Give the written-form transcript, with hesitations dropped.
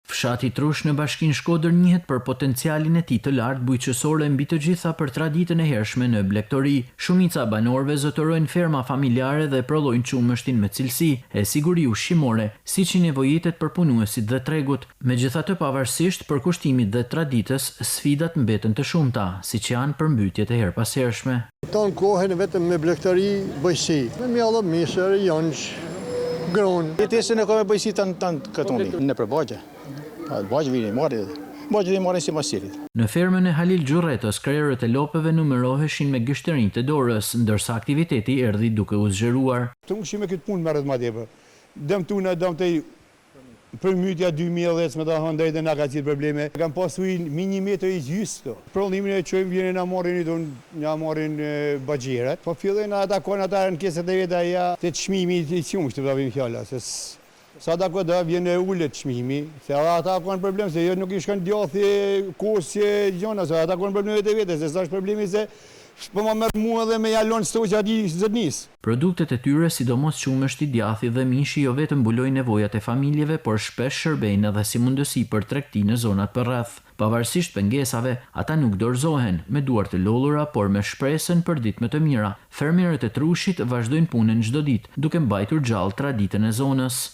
Fshati Trush në Bashkinë Shkodër njihet për potencialin e tij të lartë bujqësore mbi të gjitha për traditën e hershme në blegtori. Shumica banorëve zotërojnë ferma familjare dhe prodhojnë qumështin me cilësi e siguri ushqimore, siç i nevojitet për punuesit dhe tregut. Megjithatë, pavarësisht përkushtimit dhe traditës, sfidat mbeten të shumta, siç janë përmbytjet e herpashershme. Ton kohën vetëm me blegtori bëjsi, me mjallë, mishër, jonç, gron. Jetesën e ka me bëjsi të këtoni, në përbagje. Bagje vini, bagje dhe marrin si masirit. Në fermën e Halil Gjurretës, krerët e lopëve numëroheshin me gështërinj të dorës, ndërsa aktiviteti erdhi duke u zgjeruar. Të ushime këtë punë merret më tepër. Dëm tuna, dëm të përmytja 2010 me ta hëndaj dhe nga ka qitë probleme. Kam pasu i një metër i gjysë. Prodhimin e qojmë vjene nga marrin bagjeret. Po fillojnë ata konë ata në keset e veta ja të çmimi i qumshtë të pravim fjalla. Sa da këtë vjen e ullet çmimi, se ata kanë problem, se jo nuk i shkon djathi kosje gjona, se ata kanë probleme të vete, se sa është problemi se po më merr mua dhe me jalon stoqja di zëdnis. Produktet e tyre, sidomos qumështi, djathi dhe mishi, jo vetëm mbulojnë nevojat e familjeve, por shpesh shërbejnë edhe si mundësi për tregti në zonat përreth. Pavarësisht pengesave, ata nuk dorëzohen me duar të lodhura, por me shpresën për ditë më të mira. Fermerët e Trushit vazhdojnë punën çdo ditë, duke mbajtur gjallë traditën e zonës.